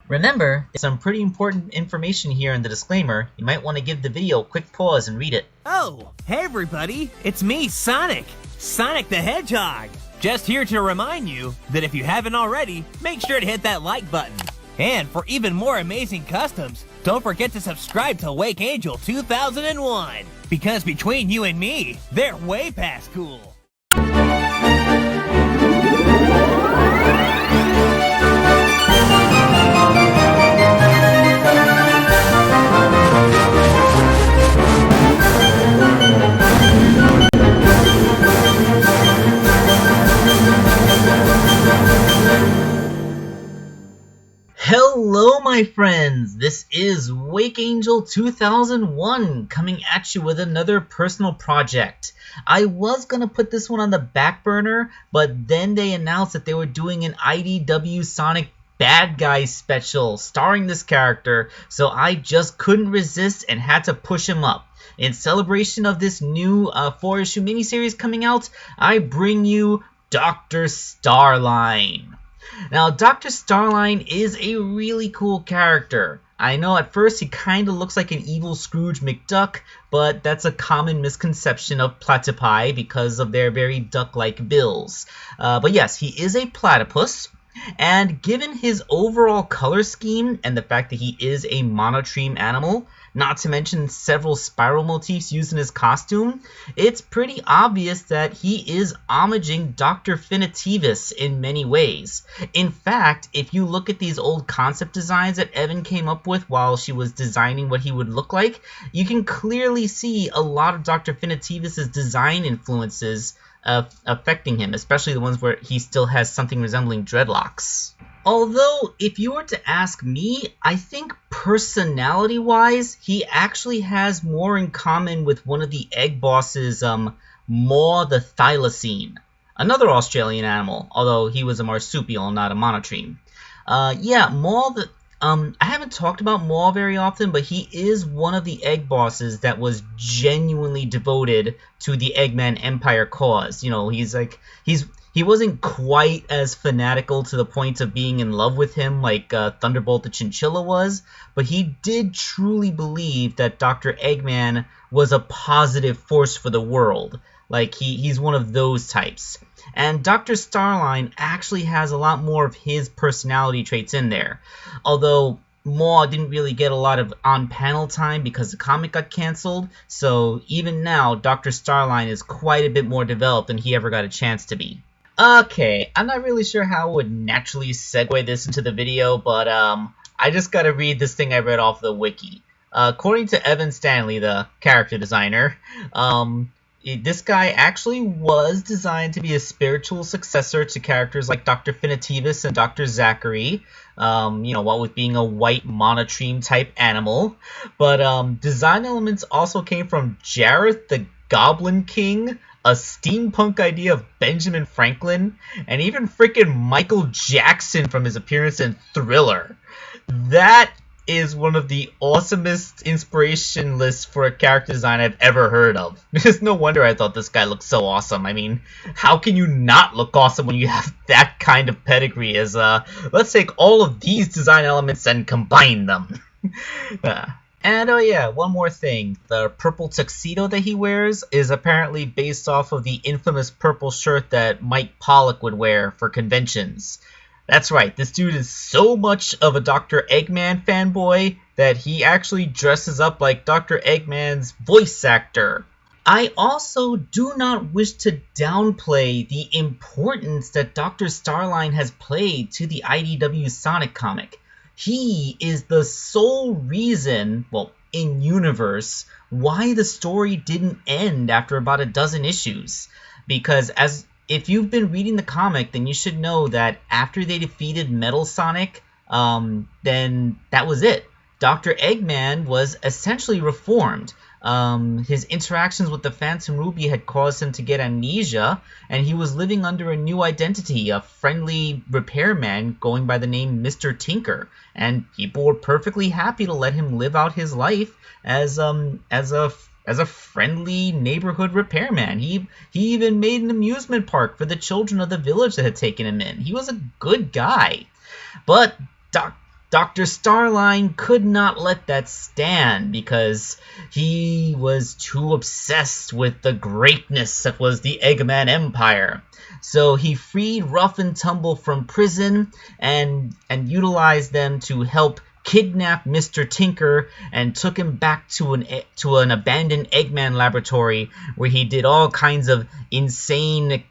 Remember, there's some pretty important information here in the disclaimer. You might want to give the video a quick pause and read it. Oh, hey everybody, it's me, Sonic the Hedgehog. Just here to remind you that if you haven't already, make sure to hit that like button. And for even more amazing customs, don't forget to subscribe to Wakeangel2K1, because between you and me, they're way past cool. Hello my friends, this is Wakeangel2K1 coming at you with another personal project. I was gonna put this one on the back burner, but then they announced that they were doing an IDW Sonic Bad Guys special starring this character, so I just couldn't resist and had to push him up. In celebration of this new 4-issue miniseries coming out, I bring you Dr. Starline. Now, Dr. Starline is a really cool character. I know at first he kinda looks like an evil Scrooge McDuck, but that's a common misconception of platypi because of their very duck-like bills. But yes, he is a platypus, and given his overall color scheme and the fact that he is a monotreme animal, not to mention several spiral motifs used in his costume, it's pretty obvious that he is homaging Dr. Finitivus in many ways. In fact, if you look at these old concept designs that Evan came up with while she was designing what he would look like, you can clearly see a lot of Dr. Finitivus' design influences affecting him, especially the ones where he still has something resembling dreadlocks. Although, if you were to ask me, I think personality-wise, he actually has more in common with one of the egg bosses, Maw the Thylacine, another Australian animal, although he was a marsupial, not a monotreme. Yeah, Maw the... I haven't talked about Maw very often, but he is one of the egg bosses that was genuinely devoted to the Eggman Empire cause. You know, he wasn't quite as fanatical to the point of being in love with him like Thunderbolt the Chinchilla was, but he did truly believe that Dr. Eggman was a positive force for the world. Like, he's one of those types. And Dr. Starline actually has a lot more of his personality traits in there. Although Maw didn't really get a lot of on-panel time because the comic got canceled, so even now, Dr. Starline is quite a bit more developed than he ever got a chance to be. Okay, I'm not really sure how I would naturally segue this into the video, but I just gotta read this thing I read off the wiki. According to Evan Stanley, the character designer, this guy actually was designed to be a spiritual successor to characters like Dr. Finitivus and Dr. Zachary, you know, what with being a white monotreme type animal. But design elements also came from Jareth the Goblin King, a steampunk idea of Benjamin Franklin, and even freaking Michael Jackson from his appearance in Thriller. That is one of the awesomest inspiration lists for a character design I've ever heard of. It's no wonder I thought this guy looked so awesome. I mean, how can you not look awesome when you have that kind of pedigree as, let's take all of these design elements and combine them. And oh yeah, one more thing. The purple tuxedo that he wears is apparently based off of the infamous purple shirt that Mike Pollock would wear for conventions. That's right, this dude is so much of a Dr. Eggman fanboy that he actually dresses up like Dr. Eggman's voice actor. I also do not wish to downplay the importance that Dr. Starline has played to the IDW Sonic comic. He is the sole reason, well, in universe, why the story didn't end after about a dozen issues. Because if you've been reading the comic, then you should know that after they defeated Metal Sonic, then that was it. Dr. Eggman was essentially reformed. His interactions with the Phantom Ruby had caused him to get amnesia, and he was living under a new identity, a friendly repairman going by the name Mr. Tinker, and people were perfectly happy to let him live out his life as a friendly neighborhood repairman. He even made an amusement park for the children of the village that had taken him in. He was a good guy. But Dr. Starline could not let that stand because he was too obsessed with the greatness that was the Eggman Empire. So he freed Rough and Tumble from prison and utilized them to help kidnap Mr. Tinker and took him back to an abandoned Eggman laboratory where he did all kinds of insane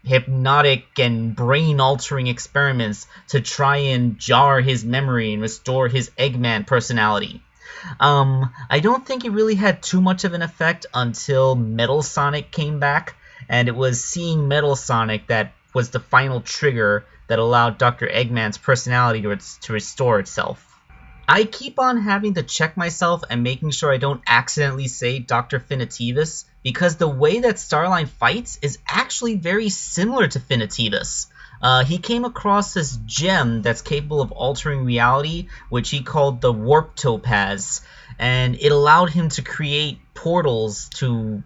hypnotic and brain-altering experiments to try and jar his memory and restore his Eggman personality. I don't think it really had too much of an effect until Metal Sonic came back, and it was seeing Metal Sonic that was the final trigger that allowed Dr. Eggman's personality to restore itself. I keep on having to check myself and making sure I don't accidentally say Dr. Finitivus, because the way that Starline fights is actually very similar to Finitivus. He came across this gem that's capable of altering reality, which he called the Warp Topaz, and it allowed him to create portals to,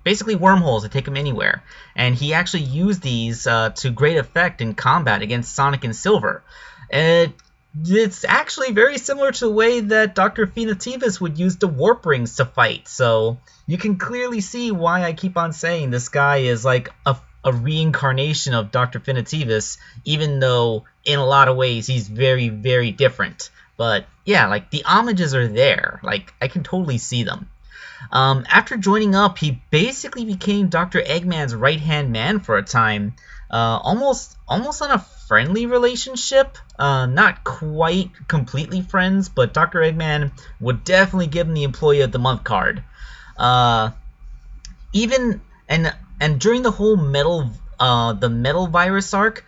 basically wormholes that take him anywhere. And he actually used these to great effect in combat against Sonic and Silver. It's actually very similar to the way that Dr. Finitivus would use the warp rings to fight, so you can clearly see why I keep on saying this guy is like a reincarnation of Dr. Finitivus, even though in a lot of ways he's very, very different. But yeah, like the homages are there, like I can totally see them. After joining up, he basically became Dr. Eggman's right-hand man for a time, almost on a friendly relationship. Not quite completely friends, but Dr. Eggman would definitely give him the Employee of the Month card. Even during the whole the metal virus arc,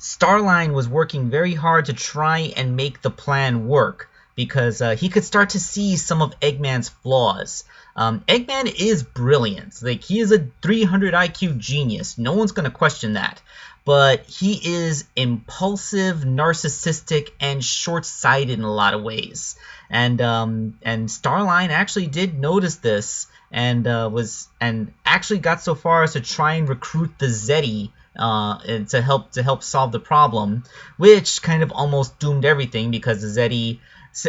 Starline was working very hard to try and make the plan work, because he could start to see some of Eggman's flaws. Eggman is brilliant. Like, he is a 300 IQ genius. No one's going to question that. But he is impulsive, narcissistic, and short-sighted in a lot of ways. And Starline actually did notice this, and actually got so far as to try and recruit the Zeti to help solve the problem, which kind of almost doomed everything, because the Zeti,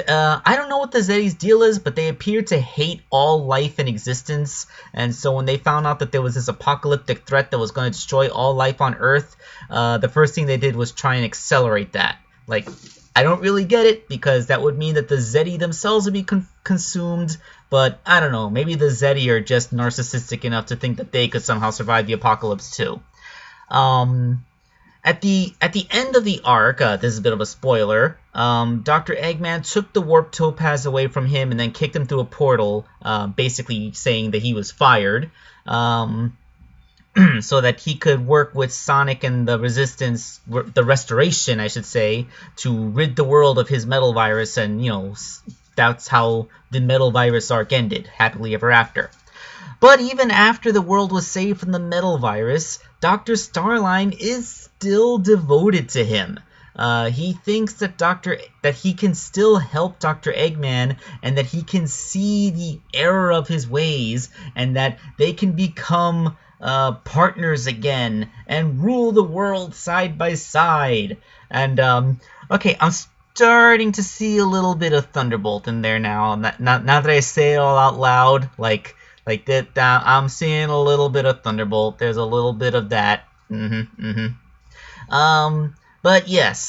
I don't know what the Zeti's deal is, but they appear to hate all life in existence, and so when they found out that there was this apocalyptic threat that was going to destroy all life on Earth, the first thing they did was try and accelerate that. Like, I don't really get it, because that would mean that the Zeti themselves would be consumed, but I don't know, maybe the Zeti are just narcissistic enough to think that they could somehow survive the apocalypse too. At the end of the arc, this is a bit of a spoiler, Dr. Eggman took the Warp Topaz away from him and then kicked him through a portal, basically saying that he was fired, so that he could work with Sonic and the Resistance, the Restoration, I should say, to rid the world of his metal virus, and, that's how the metal virus arc ended, happily ever after. But even after the world was saved from the metal virus, Dr. Starline is still devoted to him. He thinks that he can still help Dr. Eggman, and that he can see the error of his ways, and that they can become partners again and rule the world side by side. And okay, I'm starting to see a little bit of Thunderbolt in there now. Now that I say it all out loud, like that, I'm seeing a little bit of Thunderbolt. There's a little bit of that. But yes,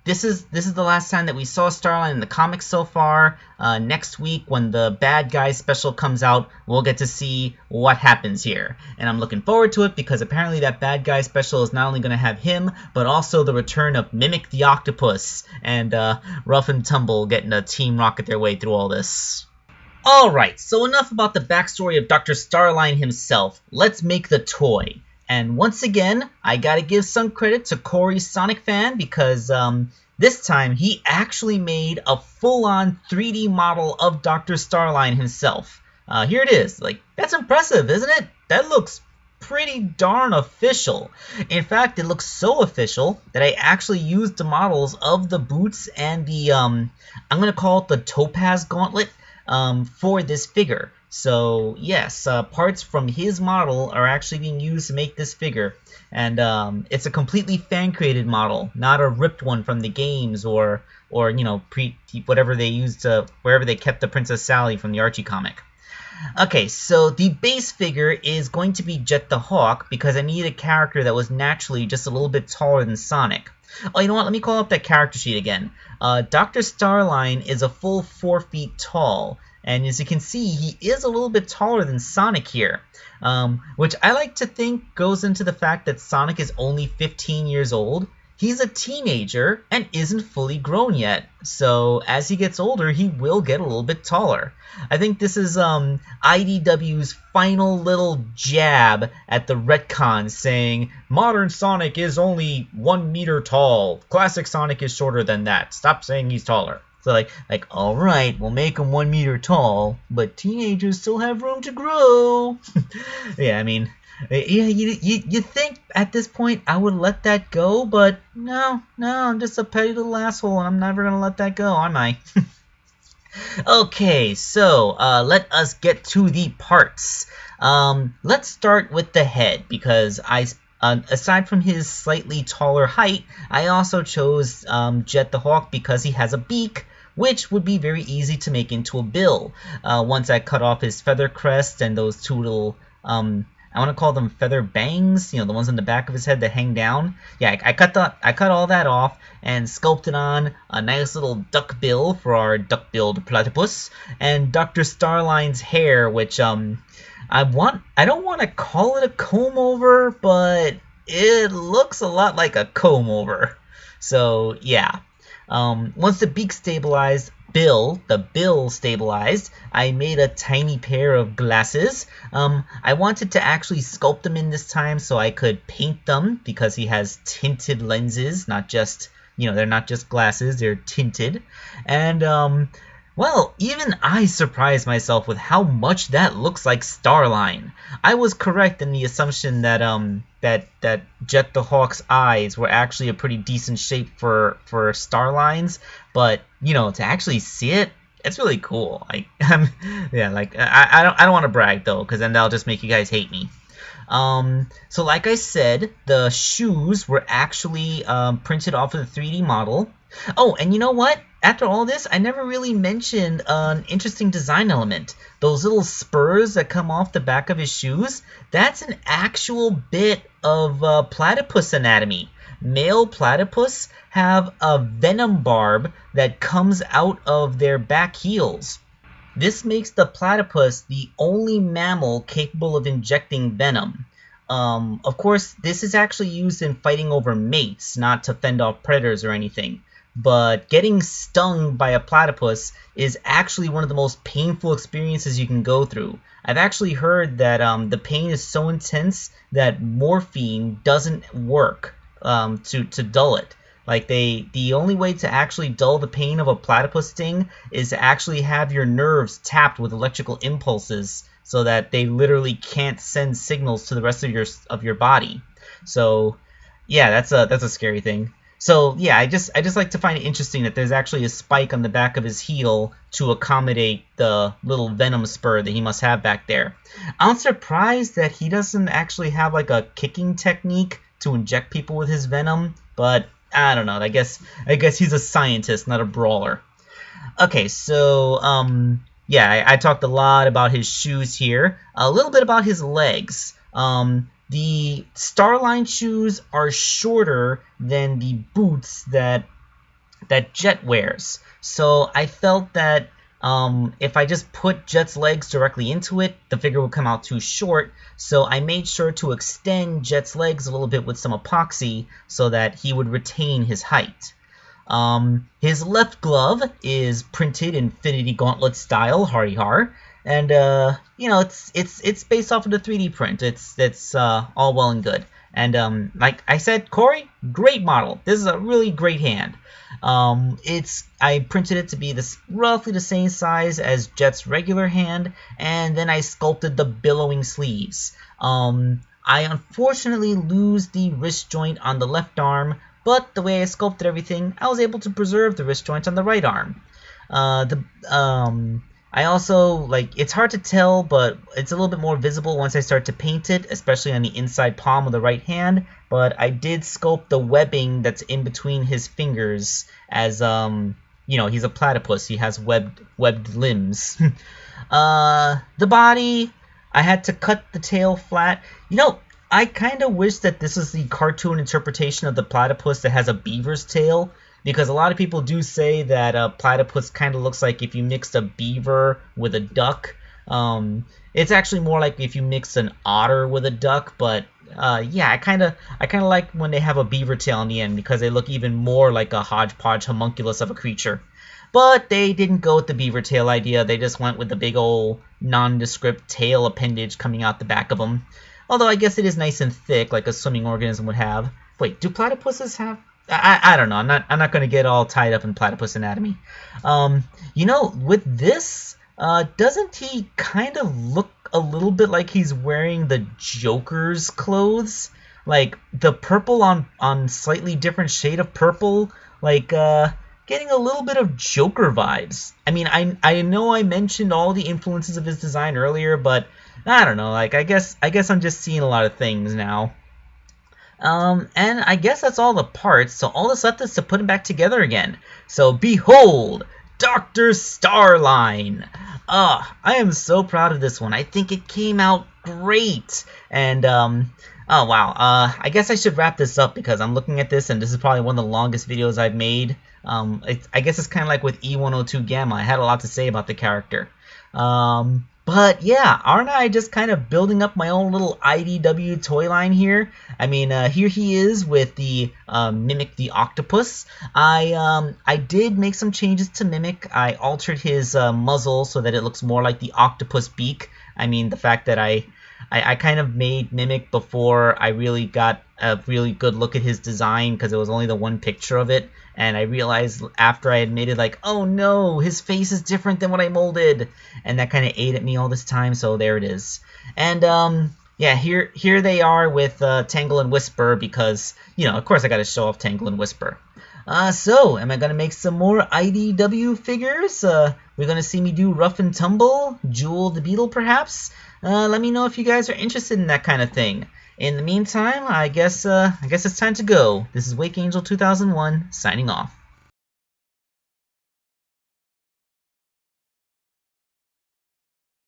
this is the last time that we saw Starline in the comics so far. Next week, when the Bad Guys special comes out, we'll get to see what happens here. And I'm looking forward to it, because apparently that Bad Guy special is not only going to have him, but also the return of Mimic the Octopus and Rough and Tumble getting to Team Rocket their way through all this. Alright, so enough about the backstory of Dr. Starline himself. Let's make the toy. And once again, I gotta give some credit to Corey Sonic Fan, because this time he actually made a full-on 3D model of Dr. Starline himself. Here it is. Like, that's impressive, isn't it? That looks pretty darn official. In fact, it looks so official that I actually used the models of the boots and the, I'm gonna call it the Topaz gauntlet, for this figure. So yes, parts from his model are actually being used to make this figure, and it's a completely fan-created model, not a ripped one from the games or you know whatever they used to wherever they kept the Princess Sally from the Archie comic. Okay, so the base figure is going to be Jet the Hawk because I needed a character that was naturally just a little bit taller than Sonic. Oh, you know what? Let me call up that character sheet again. Dr. Starline is a full 4 feet tall, and as you can see, he is a little bit taller than Sonic here, which I like to think goes into the fact that Sonic is only 15 years old. He's a teenager and isn't fully grown yet, so as he gets older, he will get a little bit taller. I think this is IDW's final little jab at the retcon, saying, modern Sonic is only 1 meter tall. Classic Sonic is shorter than that. Stop saying he's taller. So like, all right, we'll make him 1 meter tall, but teenagers still have room to grow. Yeah, I mean, yeah, you think at this point I would let that go, but no, I'm just a petty little asshole, and I'm never gonna let that go, am I? Okay, so let us get to the parts. Let's start with the head, because aside from his slightly taller height, I also chose Jet the Hawk because he has a beak, which would be very easy to make into a bill. Once I cut off his feather crest and those two little, I want to call them feather bangs, you know, the ones on the back of his head that hang down. Yeah, I cut all that off and sculpted on a nice little duck bill for our duck-billed platypus, and Dr. Starline's hair, which I don't want to call it a comb over, but it looks a lot like a comb over. So yeah, once the beak stabilized, the bill stabilized, I made a tiny pair of glasses. I wanted to actually sculpt them in this time so I could paint them because he has tinted lenses, not just, you know, they're not just glasses, they're tinted. And well, even I surprised myself with how much that looks like Starline. I was correct in the assumption that that Jet the Hawk's eyes were actually a pretty decent shape for Starline's, but you know, to actually see it, it's really cool. Like, yeah, like I don't want to brag though, because then that'll just make you guys hate me. So like I said, the shoes were actually printed off of the 3D model. Oh, and you know what? After all this, I never really mentioned an interesting design element. Those little spurs that come off the back of his shoes, that's an actual bit of platypus anatomy. Male platypus have a venom barb that comes out of their back heels. This makes the platypus the only mammal capable of injecting venom. Of course, this is actually used in fighting over mates, not to fend off predators or anything. But getting stung by a platypus is actually one of the most painful experiences you can go through. I've actually heard that the pain is so intense that morphine doesn't work to dull it. Like the only way to actually dull the pain of a platypus sting is to actually have your nerves tapped with electrical impulses so that they literally can't send signals to the rest of your body. So yeah, that's a scary thing. So yeah, I just like to find it interesting that there's actually a spike on the back of his heel to accommodate the little venom spur that he must have back there. I'm surprised that he doesn't actually have like a kicking technique to inject people with his venom, but I don't know. I guess he's a scientist, not a brawler. Okay, so yeah, I talked a lot about his shoes here. A little bit about his legs. The Starline shoes are shorter than the boots that Jet wears. So I felt that if I just put Jet's legs directly into it, the figure would come out too short. So I made sure to extend Jet's legs a little bit with some epoxy so that he would retain his height. His left glove is printed Infinity Gauntlet style, hardy har. And you know, it's based off of the 3D print. It's all well and good. And like I said, Corey, great model. This is a really great hand. I printed it to be roughly the same size as Jet's regular hand, and then I sculpted the billowing sleeves. I unfortunately lose the wrist joint on the left arm, but the way I sculpted everything, I was able to preserve the wrist joint on the right arm. I also, like, it's hard to tell, but it's a little bit more visible once I start to paint it, especially on the inside palm of the right hand. But I did sculpt the webbing that's in between his fingers as, you know, he's a platypus. He has webbed limbs. The body, I had to cut the tail flat. You know, I kind of wish that this was the cartoon interpretation of the platypus that has a beaver's tail, because a lot of people do say that a platypus kind of looks like if you mixed a beaver with a duck. It's actually more like if you mix an otter with a duck, but yeah, I kind of like when they have a beaver tail in the end because they look even more like a hodgepodge homunculus of a creature. But they didn't go with the beaver tail idea. They just went with the big old nondescript tail appendage coming out the back of them. Although I guess it is nice and thick, like a swimming organism would have. Wait, do platypuses have? I don't know. I'm not going to get all tied up in platypus anatomy. You know, with this, doesn't he kind of look a little bit like he's wearing the Joker's clothes? Like the purple on slightly different shade of purple, like getting a little bit of Joker vibes. I mean, I know I mentioned all the influences of his design earlier, but I don't know. Like I guess I'm just seeing a lot of things now. And I guess that's all the parts, so all that's left is to put them back together again. So behold, Dr. Starline! I am so proud of this one. I think it came out great. And, oh wow, I guess I should wrap this up because I'm looking at this and this is probably one of the longest videos I've made. I guess it's kind of like with E102 Gamma. I had a lot to say about the character. But yeah, aren't I just kind of building up my own little IDW toy line here? I mean, here he is with the Mimic the Octopus. I did make some changes to Mimic. I altered his muzzle so that it looks more like the octopus beak. I mean, the fact that I kind of made Mimic before I really got a really good look at his design because it was only the one picture of it. And I realized after I had made it, like, oh no, his face is different than what I molded. And that kind of ate at me all this time, so there it is. And, yeah, here they are with Tangle and Whisper because, you know, of course I got to show off Tangle and Whisper. So, am I going to make some more IDW figures? We're going to see me do Rough and Tumble, Jewel the Beetle, perhaps? Let me know if you guys are interested in that kind of thing. In the meantime, I guess it's time to go. This is Wakeangel2K1 signing off.